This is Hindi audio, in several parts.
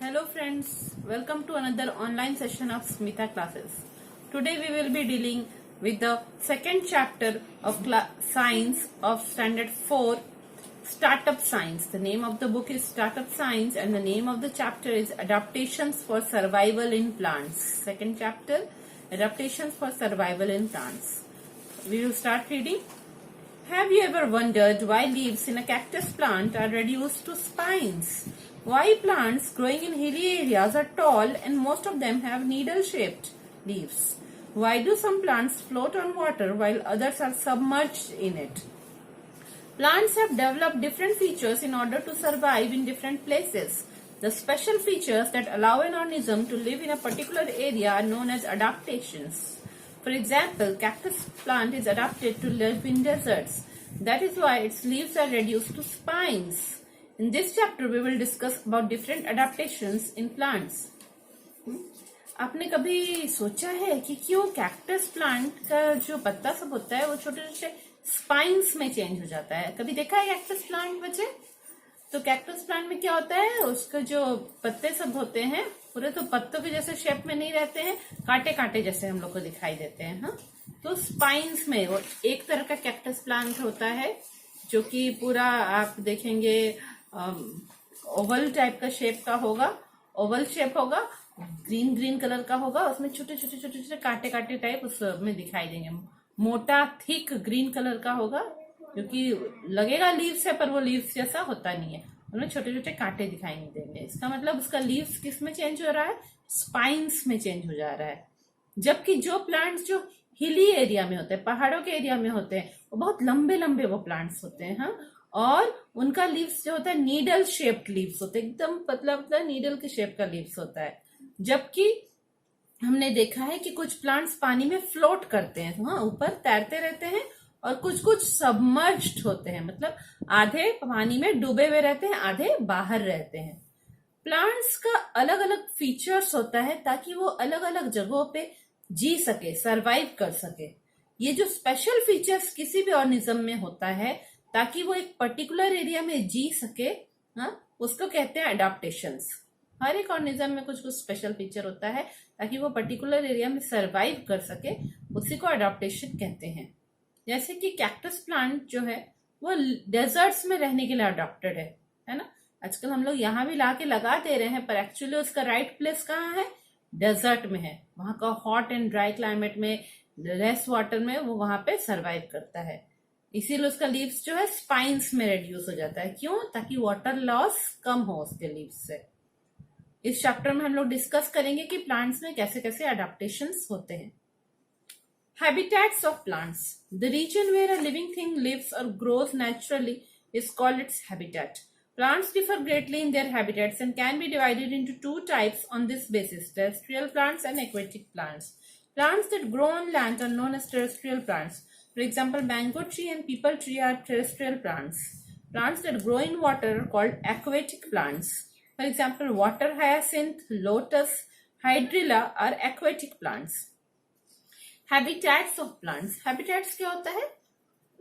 Hello friends, welcome to another online session of Smita classes. Today we will be dealing with the second chapter of science of standard 4, Startup Science. The name of the book is Startup Science and the name of the chapter is Adaptations for Survival in Plants. Second chapter, Adaptations for Survival in Plants. We will start reading. Have you ever wondered why leaves in a cactus plant are reduced to spines? Why plants growing in hilly areas are tall and most of them have needle-shaped leaves? Why do some plants float on water while others are submerged in it? Plants have developed different features in order to survive in different places. The special features that allow an organism to live in a particular area are known as adaptations. For example, cactus plant is adapted to live in deserts. That is why its leaves are reduced to spines. In this chapter, we will discuss about different adaptations in plants. आपने कभी सोचा है कि क्यों कैक्टस प्लांट का जो पत्ता सब होता है वो छोटे छोटे स्पाइन्स में चेंज हो जाता है? कभी देखा है कैक्टस प्लांट बच्चे? तो कैक्टस प्लांट में क्या होता है, उसके जो पत्ते सब होते हैं पूरे तो पत्तों के जैसे शेप में नहीं रहते हैं, कांटे कांटे जैसे हम लोग को दिखाई देते हैं. हाँ, तो स्पाइन्स में वो एक तरह का कैक्टस प्लांट होता है जो कि पूरा आप देखेंगे ओवल टाइप का शेप का होगा, ओवल शेप होगा, ग्रीन ग्रीन कलर का होगा, उसमें छोटे छोटे छोटे छोटे कांटे कांटे टाइप उसमें दिखाई देंगे. मोटा थिक ग्रीन कलर का होगा क्योंकि लगेगा लीव्स है पर वो लीव्स जैसा होता नहीं है, उनमें छोटे छोटे कांटे दिखाई नहीं देंगे. इसका मतलब उसका लीव्स किस में चेंज हो रहा है? स्पाइन्स में चेंज हो जा रहा है. जबकि जो प्लांट्स जो हिली एरिया में होते हैं, पहाड़ों के एरिया में होते हैं, वो बहुत लंबे लंबे वो प्लांट्स होते हैं. हाँ, और उनका लीव्स जो होता है नीडल शेप्ड लीव्स होते हैं, एकदम पतला पतला नीडल के शेप का लीव्स होता है. जबकि हमने देखा है कि कुछ प्लांट्स पानी में फ्लोट करते हैं, हाँ, ऊपर तैरते रहते हैं, और कुछ कुछ सबमर्ज्ड होते हैं, मतलब आधे पानी में डूबे हुए रहते हैं, आधे बाहर रहते हैं. प्लांट्स का अलग अलग फीचर्स होता है ताकि वो अलग अलग जगहों पे जी सके, सरवाइव कर सके. ये जो स्पेशल फीचर्स किसी भी ऑर्गेनिज्म में होता है ताकि वो एक पर्टिकुलर एरिया में जी सके, हाँ, उसको कहते हैं अडाप्टेशंस. हर एक ऑर्गेनिज्म में कुछ कुछ स्पेशल फीचर होता है ताकि वो पर्टिकुलर एरिया में सरवाइव कर सके, उसी को अडाप्टेशन कहते हैं. जैसे कि कैक्टस प्लांट जो है वो डेजर्ट्स में रहने के लिए अडॉप्टेड है ना. आजकल हम लोग यहाँ भी लाके लगा दे रहे हैं पर एक्चुअली उसका राइट प्लेस कहाँ है? डेजर्ट में है. वहां का हॉट एंड ड्राई क्लाइमेट में, लेस वाटर में वो वहां पे सरवाइव करता है. इसीलिए उसका लीव्स जो है स्पाइन्स में रिड्यूस हो जाता है. क्यों? ताकि वाटर लॉस कम हो उसके लीव्स से. इस चैप्टर में हम लोग डिस्कस करेंगे कि प्लांट्स में कैसे कैसे अडॉप्टेशंस होते हैं. Habitats of plants. The region where a living thing lives or grows naturally is called its habitat. Plants differ greatly in their habitats and can be divided into two types on this basis: terrestrial plants and aquatic plants. Plants that grow on land are known as terrestrial plants. For example, mango tree and peepal tree are terrestrial plants. Plants that grow in water are called aquatic plants. For example, water hyacinth, lotus, hydrilla are aquatic plants. Habitats of plants. Habitats क्या होता है?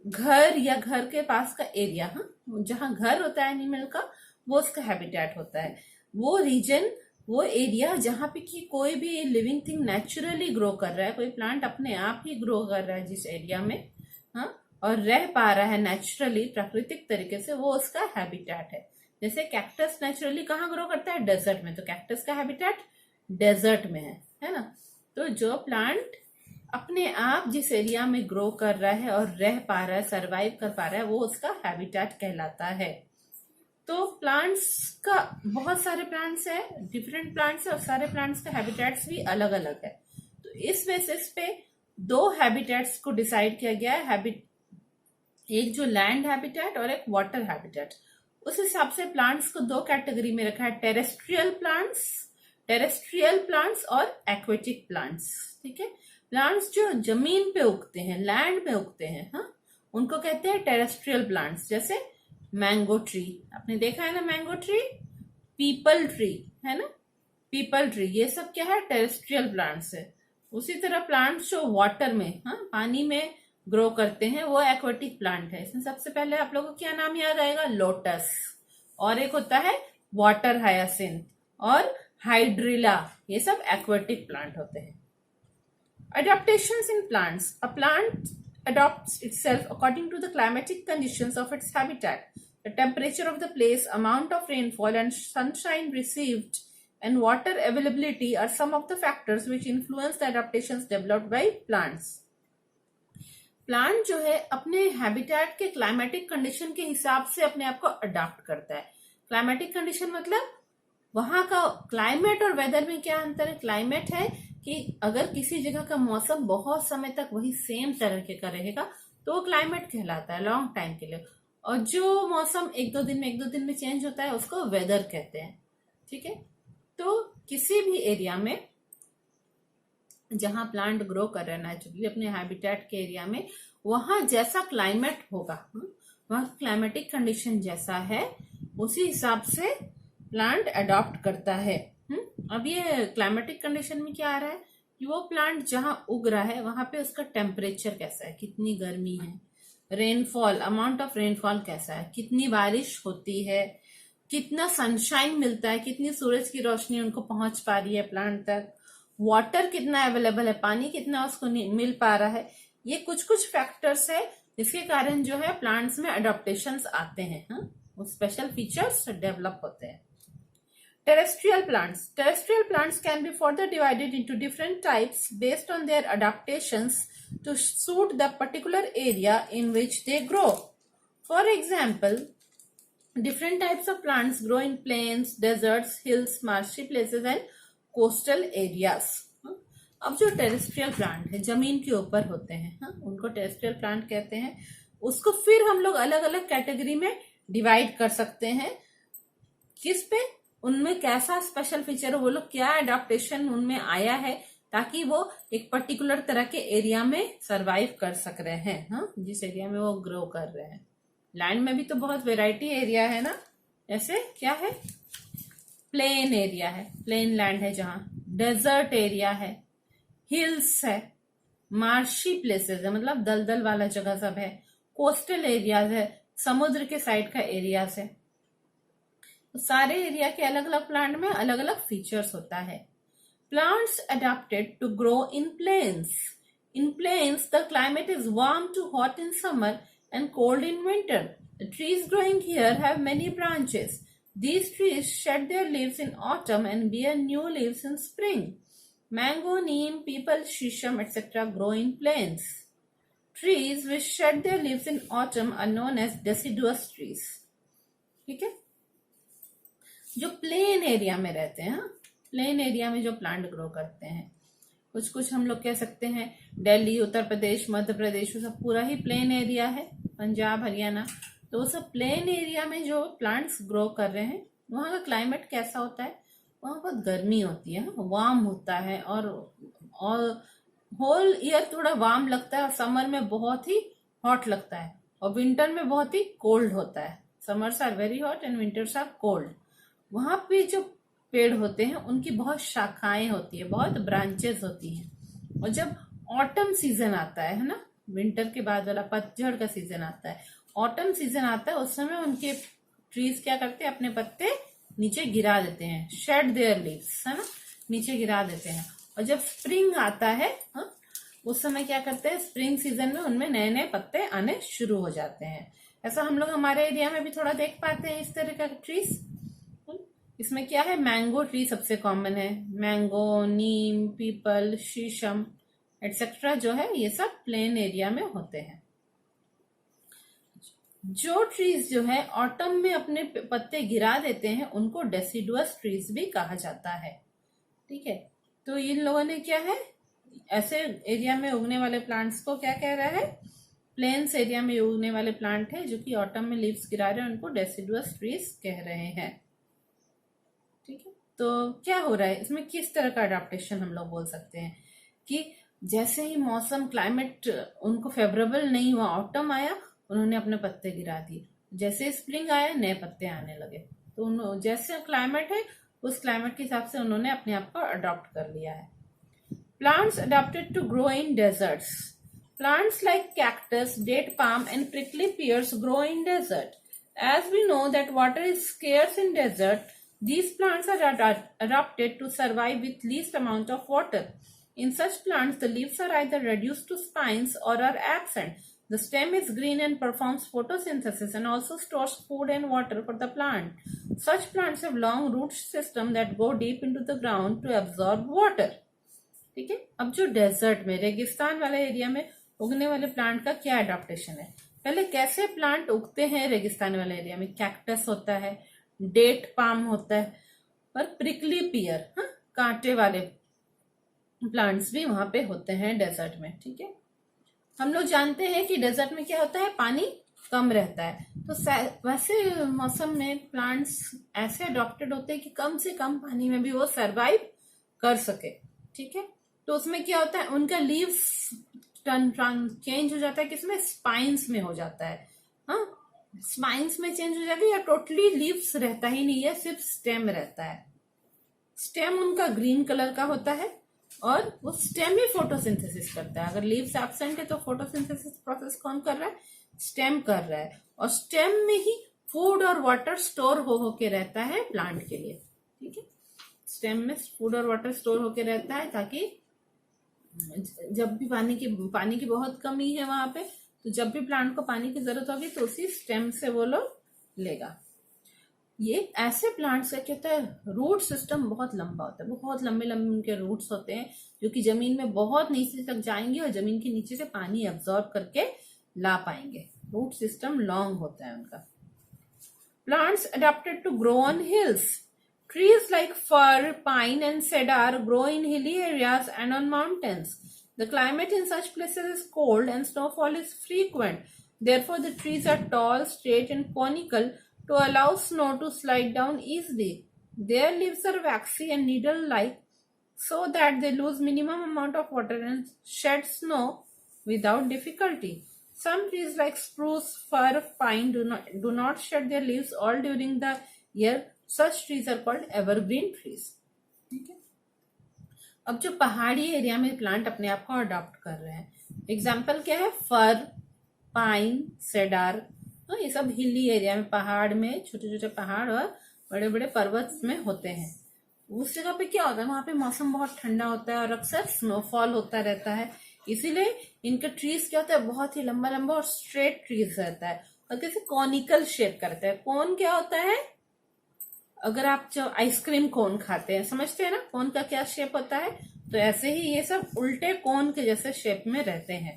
घर या घर के पास का एरिया, हाँ, जहां घर होता है एनिमल का वो उसका हैबिटेट होता है. वो रीजन, वो एरिया जहां पे कि कोई भी लिविंग थिंग नेचुरली ग्रो कर रहा है, कोई प्लांट अपने आप ही ग्रो कर रहा है जिस एरिया में, हाँ, और रह पा रहा है नेचुरली प्राकृतिक तरीके से, वो उसका हैबिटेट है. जैसे कैक्टस नेचुरली कहाँ ग्रो करता है? डेजर्ट में. तो कैक्टस का हैबिटेट डेजर्ट में है ना. तो जो प्लांट अपने आप जिस एरिया में ग्रो कर रहा है और रह पा रहा है, सरवाइव कर पा रहा है, वो उसका हैबिटेट कहलाता है. तो प्लांट्स का बहुत सारे प्लांट्स हैं, डिफरेंट प्लांट्स है, और सारे प्लांट्स का हैबिटेट्स भी अलग अलग है. तो इस बेसिस पे दो हैबिटेट्स को डिसाइड किया गया है, एक जो लैंड हैबिटेट और एक वाटर हैबिटेट. उस हिसाब से प्लांट्स को दो कैटेगरी में रखा है: टेरेस्ट्रियल प्लांट्स और एक्वेटिक प्लांट्स. ठीक है. प्लांट्स जो जमीन पे उगते हैं, लैंड में उगते हैं, हाँ, उनको कहते हैं टेरेस्ट्रियल प्लांट्स. जैसे मैंगो ट्री, आपने देखा है ना, मैंगो ट्री, पीपल ट्री है ना, पीपल ट्री, ये सब क्या है? टेरेस्ट्रियल प्लांट्स है. उसी तरह प्लांट्स जो वाटर में, हाँ, पानी में ग्रो करते हैं, वो एक्वेटिक प्लांट है. इसमें सबसे पहले आप लोगों को क्या नाम याद आएगा? लोटस. और एक होता है वाटर हायासिंथ, और हाइड्रिला, ये सब एक्वेटिक प्लांट होते हैं। Adaptations in plants. A plant adapts itself according to the climatic conditions of its habitat. The temperature of the place, amount of rainfall and sunshine received, and water availability are some of the factors which influence the adaptations developed by plants. Plant जो है अपने हैबिटेट के क्लाइमेटिक कंडीशन के हिसाब से अपने आप को अडाप्ट करता है। क्लाइमेटिक कंडीशन मतलब वहां का क्लाइमेट और वेदर में क्या अंतर है। क्लाइमेट है कि अगर किसी जगह का मौसम बहुत समय तक वही सेम तरह के का रहेगा तो वो क्लाइमेट कहलाता है लॉन्ग टाइम के लिए, और जो मौसम एक दो दिन में चेंज होता है उसको वेदर कहते हैं। ठीक है, तो किसी भी एरिया में जहां प्लांट ग्रो कर रहे हैं नेचुरली अपने हैबिटेट के एरिया में, वहां जैसा क्लाइमेट होगा, वहां क्लाइमेटिक कंडीशन जैसा है उसी हिसाब से प्लांट अडॉप्ट करता है। अब ये क्लाइमेटिक कंडीशन में क्या आ रहा है कि वो प्लांट जहां उग रहा है वहां पे उसका टेम्परेचर कैसा है, कितनी गर्मी है, रेनफॉल, अमाउंट ऑफ रेनफॉल कैसा है, कितनी बारिश होती है, कितना सनशाइन मिलता है, कितनी सूरज की रोशनी उनको पहुंच पा रही है प्लांट तक, वाटर कितना अवेलेबल है, पानी कितना उसको मिल पा रहा है। ये कुछ कुछ फैक्टर्स है जिसके कारण जो है प्लांट्स में अडॉप्टेशंस आते हैं, वो स्पेशल फीचर्स डेवलप होते हैं। Terrestrial plants. Terrestrial plants can be further divided into different types based on their adaptations to suit the particular area in which they grow. For example, different types of plants grow in plains, deserts, hills, marshy places and coastal areas. अब जो टेरेस्ट्रियल प्लांट है जमीन के ऊपर होते हैं, उनको टेरेस्ट्रियल प्लांट कहते हैं। उसको फिर हम लोग अलग अलग कैटेगरी में डिवाइड कर सकते हैं। किस पे, उनमें कैसा स्पेशल फीचर है, वो लोग क्या एडाप्टेशन उनमें आया है ताकि वो एक पर्टिकुलर तरह के एरिया में सरवाइव कर सक रहे हैं, जिस एरिया में वो ग्रो कर रहे हैं। लैंड में भी तो बहुत वेराइटी एरिया है ना, ऐसे क्या है, प्लेन एरिया है, प्लेन लैंड है, जहां डेजर्ट एरिया है, हिल्स है, मार्शी प्लेसेस है मतलब दलदल वाला जगह सब है, कोस्टल एरियाज है, समुद्र के साइड का एरियाज है। सारे एरिया के अलग अलग प्लांट में अलग अलग फीचर्स होता है। Plants adapted to grow in plains. In plains the climate is warm to hot in summer and cold in winter. The trees growing here have many branches. These trees shed their leaves in autumn and bear new leaves in spring. Mango, neem, peepal, shisham, etc. grow in plains. Trees which shed their leaves in autumn are known as deciduous trees. ठीक है, जो प्लेन एरिया में रहते हैं, प्लेन एरिया में जो प्लांट ग्रो करते हैं, कुछ कुछ हम लोग कह सकते हैं दिल्ली, उत्तर प्रदेश, मध्य प्रदेश, वो सब पूरा ही प्लेन एरिया है, पंजाब, हरियाणा, तो वो सब प्लेन एरिया में जो प्लांट्स ग्रो कर रहे हैं वहाँ का क्लाइमेट कैसा होता है, वहाँ बहुत गर्मी होती है, वार्म होता है और होल ईयर थोड़ा वार्म लगता है और समर में बहुत ही हॉट लगता है और विंटर में बहुत ही कोल्ड होता है। Summers are very hot and winters are cold. वहां पे जो पेड़ होते हैं उनकी बहुत शाखाएं होती है, बहुत ब्रांचेस होती हैं। और जब ऑटम सीजन आता है ना, विंटर के बाद वाला पतझड़ का सीजन आता है, ऑटम सीजन आता है, उस समय उनके ट्रीज क्या करते हैं, अपने पत्ते नीचे गिरा देते हैं, शेड देयर लीव्स, है ना, नीचे गिरा देते हैं। और जब स्प्रिंग आता है उस समय क्या करते हैं, स्प्रिंग सीजन में उनमें नए नए पत्ते आने शुरू हो जाते हैं। ऐसा हम लोग हमारे एरिया में भी थोड़ा देख पाते हैं इस तरह का ट्रीज। इसमें क्या है, मैंगो ट्री सबसे कॉमन है, मैंगो, नीम, पीपल, शीशम एटसेट्रा जो है ये सब प्लेन एरिया में होते हैं। जो ट्रीज जो है ऑटम में अपने पत्ते गिरा देते हैं उनको डेसिडुअस ट्रीज भी कहा जाता है। ठीक है, तो इन लोगों ने क्या है, ऐसे एरिया में उगने वाले प्लांट्स को क्या कह रहा है, प्लेन्स एरिया में उगने वाले प्लांट है जो कि ऑटम में लीव्स गिरा रहे हैं उनको डेसिडुअस ट्रीज कह रहे हैं। ठीक है, तो क्या हो रहा है इसमें, किस तरह का अडेप्टेशन हम लोग बोल सकते हैं कि जैसे ही मौसम क्लाइमेट उनको फेवरेबल नहीं हुआ, ऑटम आया उन्होंने अपने पत्ते गिरा दिए, जैसे स्प्रिंग आया नए पत्ते आने लगे, तो जैसे क्लाइमेट है उस क्लाइमेट के हिसाब से उन्होंने अपने आप को अडॉप्ट कर लिया है। Plants adopted to grow in deserts. Plants like cactus, date palm and prickly pears grow in desert. As we know that water is scarce in desert, These plants are adapted to survive with least amount of water. In such plants, the leaves are either reduced to spines or are absent. The stem is green and performs photosynthesis and also stores food and water for the plant. Such plants have long root system that go deep into the ground to absorb water. ठीक है, अब जो डेजर्ट में, रेगिस्तान वाले एरिया में उगने वाले प्लांट का क्या अडॉप्टेशन है? पहले कैसे प्लांट उगते हैं रेगिस्तान वाले एरिया में? कैक्टस होता है, डेट पाम होता है और प्रिकली पियर, कांटे वाले प्लांट्स भी वहां पे होते हैं डेजर्ट में। ठीक है, हम लोग जानते हैं कि डेजर्ट में क्या होता है, पानी कम रहता है, तो वैसे मौसम में प्लांट्स ऐसे अडॉप्टेड होते हैं कि कम से कम पानी में भी वो सरवाइव कर सके। ठीक है, तो उसमें क्या होता है, उनका लीव्स चेंज हो जाता है, किसमें? स्पाइन्स में हो जाता है। हाँ, स्पाइन्स में चेंज हो जाता है या टोटली लीव्स रहता ही नहीं है, सिर्फ स्टेम रहता है। स्टेम उनका ग्रीन कलर का होता है और वो स्टेम ही फोटोसिंथेसिस करता है। अगर लीव्स एब्सेंट है तो फोटोसिंथेसिस प्रोसेस कौन कर रहा है? स्टेम कर रहा है, और स्टेम में ही फूड और वाटर स्टोर होके रहता है प्लांट के लिए। ठीक है, स्टेम में फूड और वाटर स्टोर होके रहता है ताकि जब भी पानी की बहुत कमी है वहां पे, तो जब भी प्लांट को पानी की जरूरत होगी तो उसी स्टेम से वो लोग लेगा। ये ऐसे प्लांट्स का क्या होता है, रूट सिस्टम बहुत लंबा होता है, बहुत लंबे लंबे उनके रूट्स होते हैं जो कि जमीन में बहुत नीचे तक जाएंगे और जमीन के नीचे से पानी एब्जॉर्ब करके ला पाएंगे। रूट सिस्टम लॉन्ग होता है उनका। Plants adapted to grow on hills. Trees like fir, pine and cedar grow in hilly areas and on mountains. The climate in such places is cold and snowfall is frequent. Therefore, the trees are tall, straight and conical to allow snow to slide down easily. Their leaves are waxy and needle-like so that they lose minimum amount of water and shed snow without difficulty. Some trees like spruce, fir, pine do not shed their leaves all during the year. Such trees are called evergreen trees. ठीक है, अब जो पहाड़ी एरिया में प्लांट अपने आप को अडॉप्ट कर रहे हैं, एग्जाम्पल क्या है? फर, पाइन, सेडार, ये सब हिली एरिया में, पहाड़ में, छोटे छोटे पहाड़ और बड़े बड़े पर्वत में होते हैं। उस जगह पे क्या होता है, वहां पे मौसम बहुत ठंडा होता है और अक्सर स्नोफॉल होता रहता है, इसीलिए इनके ट्रीज क्या होता है, बहुत ही लंबा लंबा और स्ट्रेट ट्रीज रहता है और कैसे कॉनिकल शेप करता है। कोन क्या होता है? अगर आप जो आइसक्रीम कोन खाते हैं, समझते हैं ना कोन का क्या शेप होता है, तो ऐसे ही ये सब उल्टे कोन के जैसे शेप में रहते हैं।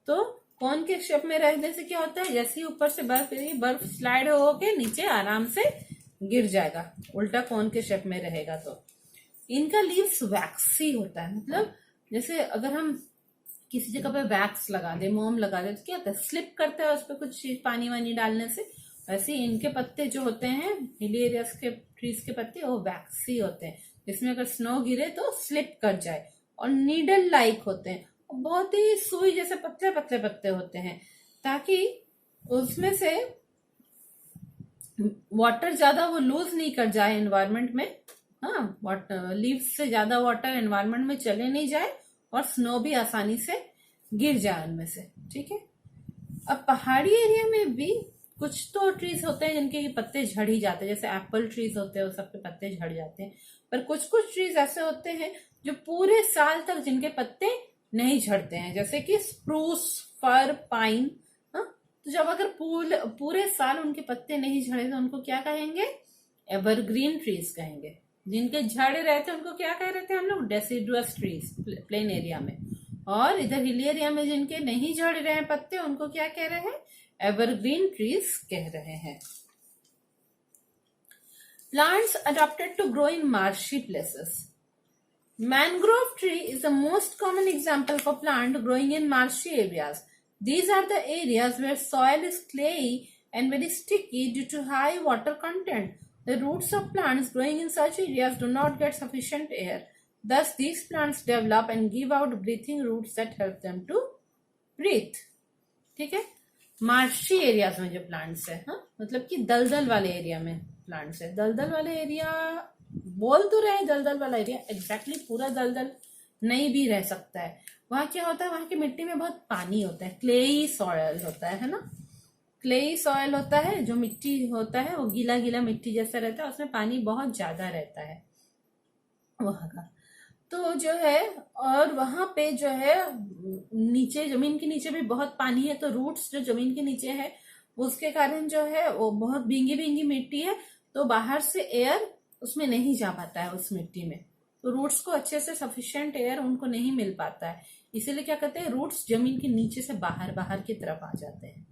तो कोन के शेप में रहने से क्या होता है, जैसे ही ऊपर से बर्फ स्लाइड होके नीचे आराम से गिर जाएगा, उल्टा कोन के शेप में रहेगा। तो इनका लीव्स वैक्सी होता है, मतलब जैसे अगर हम किसी जगह पे वैक्स लगा दे, मोम लगा दे, तो क्या होता है, स्लिप करता है उस पर कुछ पानी वानी डालने से। वैसे इनके पत्ते जो होते हैं, हिली एरियाज के ट्रीज के पत्ते, वो वैक्सी होते हैं, जिसमें अगर स्नो गिरे तो स्लिप कर जाए, और नीडल लाइक होते हैं, बहुत ही सुई जैसे पतले पतले पत्ते होते हैं, ताकि उसमें से वाटर ज्यादा वो लूज नहीं कर जाए एनवायरमेंट में। हाँ, वाटर लीव्स से ज्यादा वाटर एनवायरमेंट में चले नहीं जाए और स्नो भी आसानी से गिर जाए उनमें से। ठीक है, अब पहाड़ी एरिया में भी कुछ तो ट्रीज होते हैं जिनके ये पत्ते झड़ ही जाते हैं, जैसे एप्पल ट्रीज होते हैं, वो सबके पत्ते झड़ जाते हैं। पर कुछ कुछ ट्रीज ऐसे होते हैं जो पूरे साल तक जिनके पत्ते नहीं झड़ते हैं, जैसे कि स्प्रूस, फर, पाइन। तो जब अगर पूरे साल उनके पत्ते नहीं झड़े तो उनको क्या कहेंगे? एवरग्रीन ट्रीज कहेंगे। जिनके झड़ रहते हैं उनको क्या कह रहे थे हम लोग? डेसिडुअस ट्रीज प्लेन एरिया में। और इधर हिली एरिया में जिनके नहीं झड़ रहे हैं पत्ते, उनको क्या कह रहे हैं? एवरग्रीन ट्रीज कह रहे हैं। Plants adapted to grow in marshy places. Mangrove tree is the most common example for plant growing in marshy areas. These are the areas where soil is clayey and very sticky due to high water content. The roots of plants growing in such areas do not get sufficient air. Thus, these plants develop and give out breathing roots that help them to breathe. ठीक है, मार्शी एरियाज में जो प्लांट्स है, मतलब कि दलदल वाले एरिया में प्लांट्स है। दलदल वाले एरिया बोल तो रहे, दलदल वाला एरिया एग्जैक्टली पूरा दलदल नहीं भी रह सकता है। वहां क्या होता है, वहां की मिट्टी में बहुत पानी होता है, क्लेई सॉइल होता है ना। क्लेई सॉइल होता है, जो मिट्टी होता है वो गीला गीला मिट्टी जैसा रहता है, उसमें पानी बहुत ज्यादा रहता है वहां का। तो जो है, और वहां पे जो है नीचे, जमीन के नीचे भी बहुत पानी है, तो रूट्स जो जमीन के नीचे है उसके कारण जो है वो बहुत भींगी भींगी मिट्टी है, तो बाहर से एयर उसमें नहीं जा पाता है उस मिट्टी में, तो रूट्स को अच्छे से सफिशिएंट एयर उनको नहीं मिल पाता है। इसीलिए क्या कहते हैं, रूट्स जमीन के नीचे से बाहर बाहर की तरफ आ जाते हैं,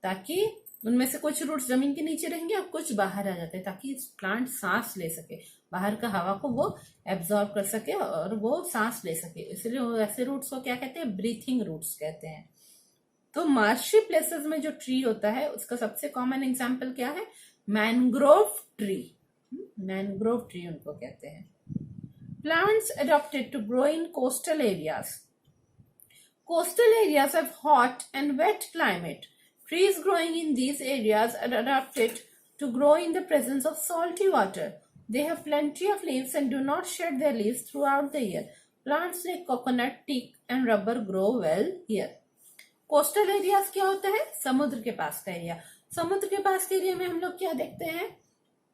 ताकि उनमें से कुछ रूट्स जमीन के नीचे रहेंगे और कुछ बाहर आ जाते हैं, ताकि प्लांट सांस ले सके, बाहर का हवा को वो एब्जॉर्ब कर सके और वो सांस ले सके। इसलिए वो ऐसे रूट्स को क्या कहते हैं, ब्रीथिंग रूट्स कहते हैं। तो मार्शी प्लेसेस में जो ट्री होता है उसका सबसे कॉमन एग्जाम्पल क्या है, मैनग्रोव ट्री। मैनग्रोव ट्री उनको कहते हैं। Plants adapted to grow in coastal areas. Coastal areas have hot and wet climate. Trees growing in these areas are adapted to grow in the presence of salty water. They have plenty of leaves and do not shed their leaves throughout the year. Plants like coconut, teak and rubber grow well here. Coastal areas क्या होता है, समुद्र के पास का एरिया। समुद्र के पास के एरिया में हम लोग क्या देखते हैं,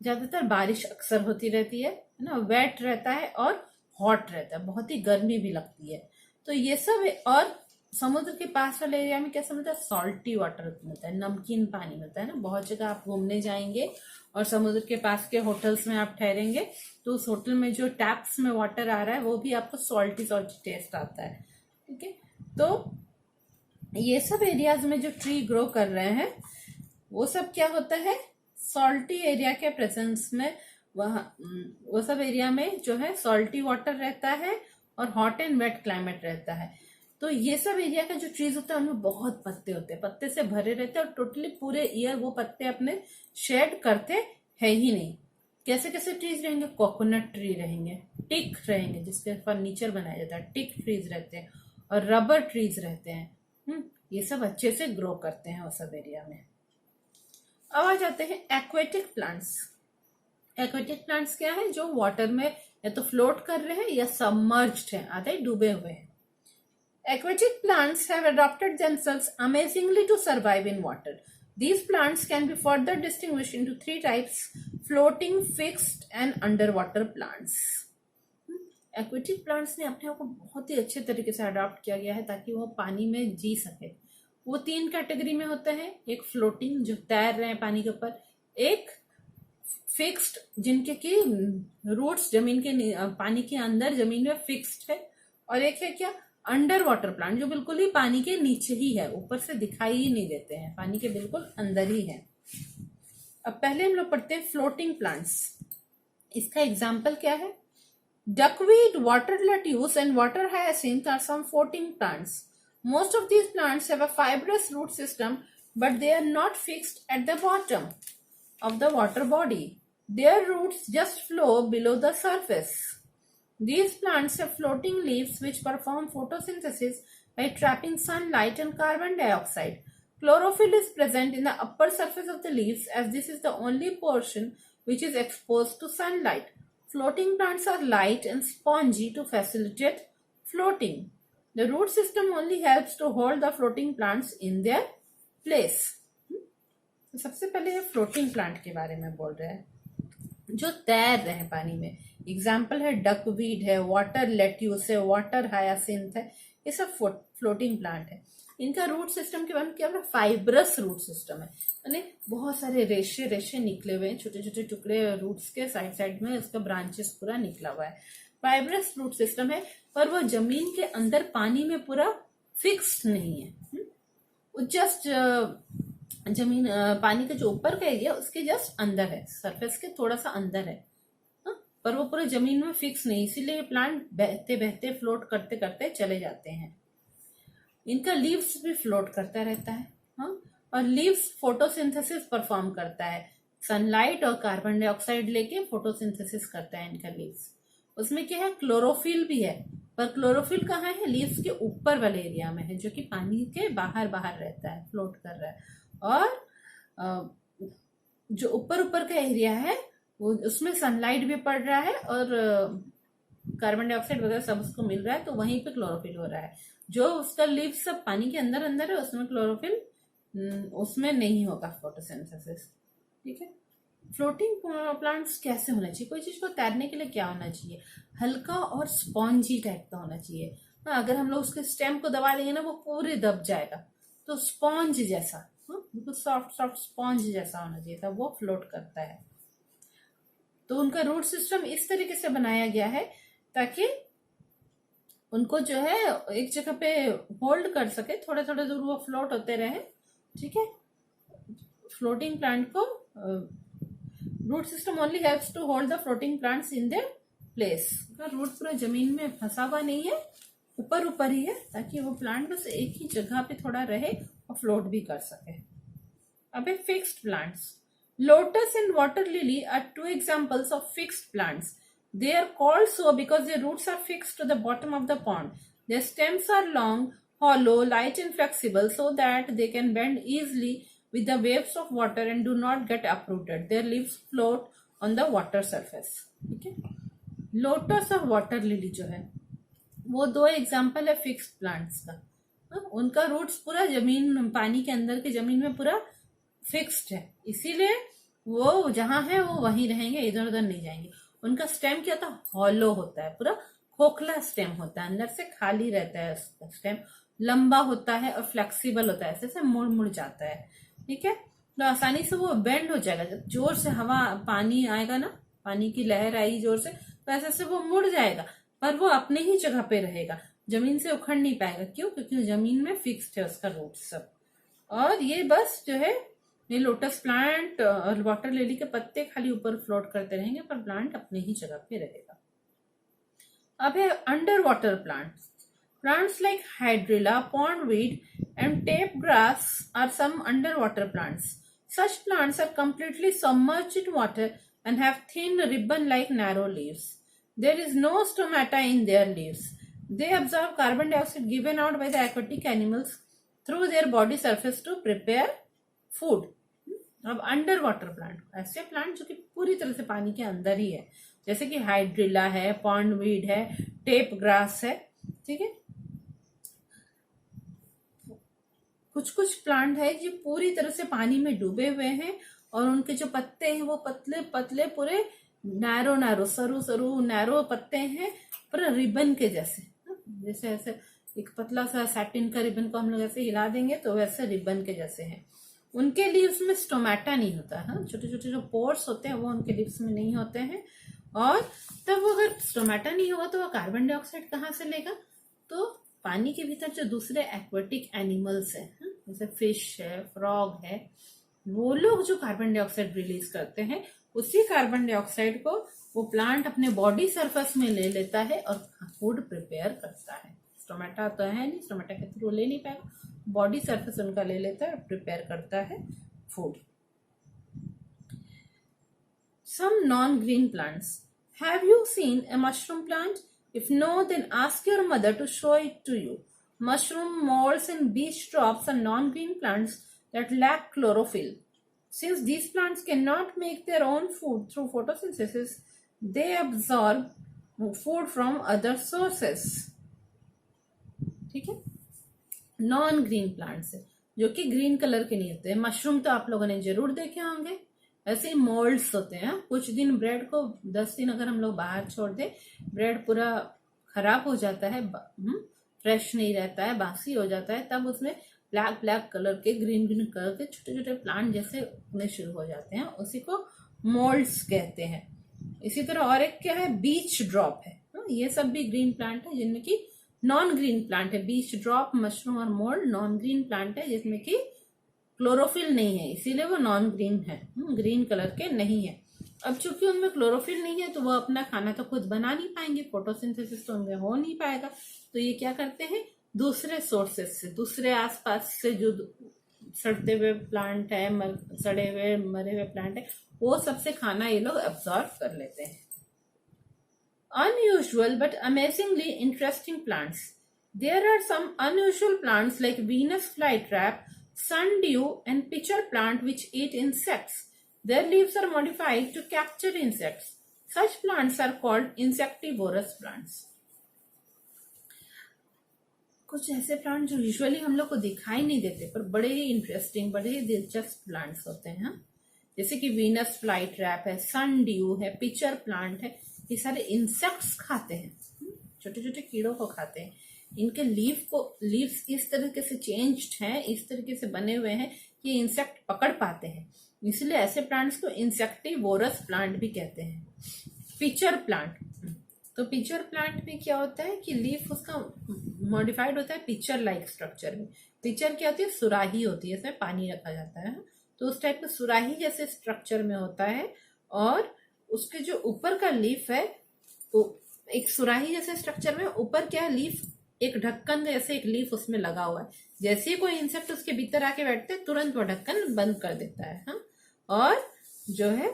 ज्यादातर बारिश अक्सर होती रहती है ना, वेट रहता है और हॉट रहता है, बहुत ही गर्मी भी लगती है। तो ये सब और समुद्र के पास वाले एरिया में कैसा मिलता है, सॉल्टी वाटर मिलता है, नमकीन पानी मिलता है ना। बहुत जगह आप घूमने जाएंगे और समुद्र के पास के होटल्स में आप ठहरेंगे तो उस होटल में जो टैप्स में वाटर आ रहा है वो भी आपको सॉल्टी सॉल्टी टेस्ट आता है। ठीक है, तो ये सब एरियाज में जो ट्री ग्रो कर रहे हैं वो सब क्या होता है, सॉल्टी एरिया के प्रेजेंस में, वो सब एरिया में जो है सॉल्टी वाटर रहता है और हॉट एंड वेट क्लाइमेट रहता है। तो ये सब एरिया का जो ट्रीज होता है उनमें बहुत पत्ते होते हैं, पत्ते से भरे रहते हैं और टोटली पूरे ईयर वो पत्ते अपने शेड करते है ही नहीं। कैसे कैसे ट्रीज रहेंगे, कोकोनट ट्री रहेंगे, टिक रहेंगे जिसके फर्नीचर बनाया जाता है, टिक ट्रीज रहते हैं, और रबर ट्रीज रहते हैं। ये सब अच्छे से ग्रो करते हैं वो सब एरिया में। अब आ जाते हैं एक्वेटिक प्लांट्स। एक्वेटिक प्लांट्स क्या है, जो वाटर में या तो फ्लोट कर रहे हैं या सबमर्ज्ड हैं, आधे डूबे हुए हैं। Aquatic plants have adapted themselves amazingly to survive in water. These plants can be further distinguished into three types: floating, fixed and underwater plants. Aquatic plants ने अपने आप को बहुत ही अच्छे तरीके से अडॉप्ट किया गया है ताकि वो पानी में जी सके। वो तीन कैटेगरी में होते हैं, एक फ्लोटिंग जो तैर रहे हैं पानी के ऊपर, एक फिक्स्ड जिनके की रूट्स जमीन के पानी के अंदर जमीन में फिक्स्ड है, और एक है क्या, अंडर वाटर प्लांट जो बिल्कुल ही पानी के नीचे ही है, ऊपर से दिखाई ही नहीं देते हैं, पानी के बिल्कुल अंदर ही है। अब पहले हम लोग पढ़ते हैं फ्लोटिंग प्लांट्स। इसका एग्जाम्पल क्या है, duckweed, water lettuce and water hyacinth are some floating plants. Most of these plants have a fibrous root system but they are not fixed at the bottom of the water body. Their roots just flow below the surface. These plants have floating leaves which perform photosynthesis by trapping sunlight and carbon dioxide. Chlorophyll is present in the upper surface of the leaves as this is the only portion which is exposed to sunlight. Floating plants are light and spongy to facilitate floating. The root system only helps to hold the floating plants in their place. तो सबसे पहले ये फ्लोटिंग प्लांट के बारे में बोल रहे हैं जो तैर रहे हैं पानी में। एग्जाम्पल है डकवीड है, वाटर लेट्यूस है, वाटर हायासिंथ है, ये सब फ्लोटिंग प्लांट है। इनका रूट सिस्टम के बारे में क्या है, फाइब्रस रूट सिस्टम है, यानी बहुत सारे रेशे रेशे निकले हुए हैं, छोटे छोटे टुकड़े रूट्स के साइड साइड में उसका ब्रांचेस पूरा निकला हुआ है। फाइब्रस रूट सिस्टम है, पर वो जमीन के अंदर पानी में पूरा फिक्स नहीं है, जस्ट जमीन पानी का जो ऊपर का एरिया उसके जस्ट अंदर है, सरफेस के थोड़ा सा अंदर है, पर वो पूरे जमीन में फिक्स नहीं, इसीलिए ये प्लांट बहते बहते फ्लोट करते करते चले जाते हैं। इनका लीव्स भी फ्लोट करता रहता है, और लीव्स फोटोसिंथेसिस परफॉर्म करता है, सनलाइट और कार्बन डाइऑक्साइड लेके फोटोसिंथेसिस करता है इनका लीव्स। उसमें क्या है, क्लोरोफिल भी है, पर क्लोरोफिल कहाँ है, लीव्स के ऊपर वाले एरिया में है, जो कि पानी के बाहर बाहर रहता है, फ्लोट कर रहा है। और जो ऊपर ऊपर का एरिया है वो उसमें सनलाइट भी पड़ रहा है और कार्बन डाइऑक्साइड वगैरह सब उसको मिल रहा है, तो वहीं पे क्लोरोफिल हो रहा है। जो उसका लीव सब पानी के अंदर अंदर है उसमें क्लोरोफिल उसमें नहीं होगा फोटोसिंथेसिस। ठीक है। फ्लोटिंग प्लांट्स कैसे होना चाहिए? कोई चीज को तैरने के लिए क्या होना चाहिए? हल्का और स्पॉन्जी टाइप का होना चाहिए। हाँ, अगर हम लोग उसके स्टेम को दबा देंगे ना वो पूरे दब जाएगा, तो स्पॉन्ज जैसा, बिल्कुल सॉफ्ट सॉफ्ट स्पॉन्ज जैसा होना चाहिए था, वो फ्लोट करता है। तो उनका रूट सिस्टम इस तरीके से बनाया गया है ताकि उनको जो है एक जगह पे होल्ड कर सके, थोड़े थोड़े दूर वो फ्लोट होते रहे। ठीक है। फ्लोटिंग प्लांट को root system only helps to hold the floating plants in their place. Root पूरा जमीन में फंसा हुआ नहीं है, ऊपर ऊपर ही है, ताकि वो प्लांट बस एक ही जगह पे थोड़ा रहे और फ्लोट भी कर सके। अब है fixed plants. Lotus and water lily are two examples of fixed plants. They are called so because their roots are fixed to the bottom of the pond. Their stems are long, hollow, light and flexible so that they can bend easily with the waves of water and do not get uprooted. Their leaves float on the water surface. ठीक है। लोटस और वाटर लिली जो है वो दो एग्जाम्पल है फिक्स्ड प्लांट्स का। उनका रूट्स पूरा जमीन, पानी के अंदर की जमीन में पूरा फिक्स्ड है, इसीलिए वो जहां है वो वहीं रहेंगे, इधर उधर नहीं जाएंगे। उनका स्टेम क्या होता है? हॉलो होता है, पूरा खोखला स्टेम होता है, अंदर से खाली रहता है। उसका स्टेम लंबा होता है और फ्लेक्सिबल होता है, ऐसे से मुड़ मुड़ जाता है। ठीक है। तो आसानी से वो बेंड हो जाएगा। जब जोर से हवा, पानी आएगा ना, पानी की लहर आई जोर से, तो ऐसे से वो मुड़ जाएगा, पर वो अपने ही जगह पे रहेगा, जमीन से उखड़ नहीं पाएगा। क्यों? क्योंकि जमीन में फिक्स्ड है उसका रूट सब। और ये बस जो है, ये लोटस प्लांट और वाटर लिली के पत्ते खाली ऊपर फ्लोट करते रहेंगे, पर प्लांट अपने ही जगह पे रहेगा। अब है under water plants. Plants like hydrilla, pondweed and tape grass are some under water plants. Such plants are completely submerged in water and have thin ribbon-like narrow leaves. There is no stomata in their leaves. They absorb carbon dioxide given out by the aquatic animals through their body surface to prepare food. अब अंडर वाटर प्लांट, ऐसे प्लांट जो कि पूरी तरह से पानी के अंदर ही है, जैसे कि हाइड्रिला है, पॉन्डवीड है, टेप ग्रास है। ठीक है। कुछ कुछ प्लांट है जो पूरी तरह से पानी में डूबे हुए हैं और उनके जो पत्ते हैं वो पतले पतले, पूरे नैरो नैरो, सरू सरू नैरो पत्ते हैं, पूरा रिबन के जैसे। जैसे ऐसे एक पतला सा सैटिन का रिबन को हम लोग ऐसे हिला देंगे तो वैसे रिबन के जैसे हैं। उनके लीव्स में स्टोमेटा नहीं होता है, छोटे छोटे जो पोर्स होते हैं वो उनके लीव्स में नहीं होते हैं। और तब अगर स्टोमेटा नहीं होगा तो वो कार्बन डाइऑक्साइड कहाँ से लेगा? तो पानी के भीतर जो दूसरे एक्वेटिक एनिमल्स है, जैसे फिश है, फ्रॉग है, वो लोग जो कार्बन डाइऑक्साइड रिलीज करते हैं, उसी कार्बन डाइऑक्साइड को वो प्लांट अपने बॉडी सरफेस में ले लेता है और फूड प्रिपेयर करता है। स्टोमेटा तो है नहीं, स्टोमेटा के थ्रू ले नहीं पाएगा, बॉडी सरफेस उनका ले लेता है और प्रिपेयर करता है food. Some non-green plants. Have you seen a mushroom plant? If no, then ask your mother to show it to you. Mushroom, molds and beach drops are non-green plants that lack chlorophyll. Since these plants cannot make their own food through photosynthesis, they absorb food from other sources. ठीक है। नॉन ग्रीन प्लांट्स है जो कि ग्रीन कलर के नहीं होते। मशरूम तो आप लोगों ने जरूर देखे होंगे, ऐसे ही मोल्ड्स होते हैं। कुछ दिन ब्रेड को 10 दिन अगर हम लोग बाहर छोड़ दे, ब्रेड पूरा खराब हो जाता है, फ्रेश नहीं रहता है, बासी हो जाता है, तब उसमें ब्लैक ब्लैक कलर के, ग्रीन ग्रीन कलर के छोटे छोटे प्लांट जैसे उगने शुरू हो जाते हैं, उसी को मोल्ड्स कहते हैं। इसी तरह और एक क्या है, बीच ड्रॉप है। ये सब भी ग्रीन प्लांट है जिनमें की नॉन ग्रीन प्लांट है। बीच ड्रॉप, मशरूम और मोल्ड नॉन ग्रीन प्लांट है जिसमें कि क्लोरोफिल नहीं है, इसीलिए वो नॉन ग्रीन है, ग्रीन कलर के नहीं है। अब चूंकि उनमें क्लोरोफिल नहीं है तो वो अपना खाना तो खुद बना नहीं पाएंगे, फोटोसिंथेसिस तो उनमें हो नहीं पाएगा, तो ये क्या करते हैं, दूसरे सोर्सेस से, दूसरे आसपास से जो सड़ते हुए प्लांट है, सड़े हुए मरे हुए प्लांट है, वो सबसे खाना ये लोग एब्जॉर्ब कर लेते हैं। Unusual but amazingly interesting plants. There are some unusual plants like Venus flytrap, sundew, and pitcher plant which eat insects. Their leaves are modified to capture insects. Such plants are called insectivorous plants. कुछ ऐसे प्लांट जो यूजुअली हम लोग को दिखाई नहीं देते पर बड़े ही इंटरेस्टिंग, बड़े ही दिलचस्प प्लांट्स होते हैं। हाँ? जैसे कि वीनस फ्लाई ट्रैप है, सन ड्यू है, पिचर प्लांट है, ये सारे इंसेक्ट्स खाते हैं, छोटे छोटे कीड़ों को खाते हैं। इनके लीव्स इस तरीके से चेंज्ड हैं, इस तरीके से बने हुए हैं कि इंसेक्ट पकड़ पाते हैं, इसलिए ऐसे प्लांट्स को इंसेक्टिवोरस प्लांट भी कहते हैं। पिचर प्लांट, तो पिचर प्लांट में क्या होता है कि लीफ उसका मॉडिफाइड होता है पिचर लाइक स्ट्रक्चर में। पिचर क्या होती है, सुराही होती है, इसमें पानी रखा जाता है, तो उस टाइप का सुराही जैसे स्ट्रक्चर में होता है, और उसके जो ऊपर का लीफ है वो एक सुराही जैसे स्ट्रक्चर में, ऊपर क्या है, लीफ एक ढक्कन जैसे एक लीफ उसमें लगा हुआ है। जैसे ही कोई इंसेक्ट उसके भीतर आके बैठते हैं तुरंत वो ढक्कन बंद कर देता है। हाँ? और जो है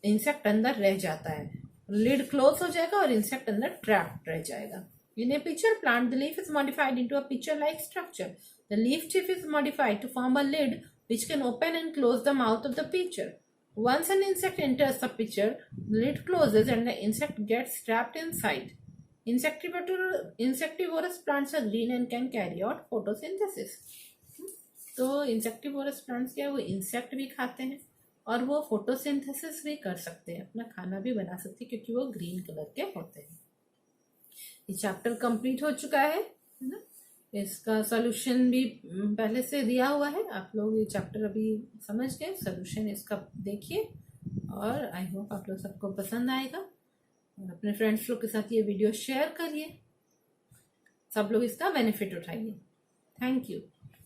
इंसेक्ट अंदर रह जाता है, लिड क्लोज हो जाएगा और इंसेक्ट अंदर ट्रैप्ड रह जाएगा। In a pitcher plant, the leaf is modified into a pitcher-like structure. The leaf tip is modified to form a lid which can open and close the mouth of the pitcher. Once an insect enters the pitcher, the lid closes and the insect gets trapped inside. Insectivorous plants are green and can carry out photosynthesis. तो इंसेक्टिवोरस प्लांट्स क्या है, वो इंसेक्ट भी खाते हैं और वो फोटोसिंथेसिस भी कर सकते हैं, अपना खाना भी बना सकते हैं क्योंकि वो ग्रीन कलर के होते हैं। ये चैप्टर कंप्लीट हो चुका है ना, इसका सॉल्यूशन भी पहले से दिया हुआ है, आप लोग ये चैप्टर अभी समझ गए, सॉल्यूशन इसका देखिए और आई होप आप लोग सबको पसंद आएगा और अपने फ्रेंड्स लोग के साथ ये वीडियो शेयर करिए, सब लोग इसका बेनिफिट उठाइए। Thank you.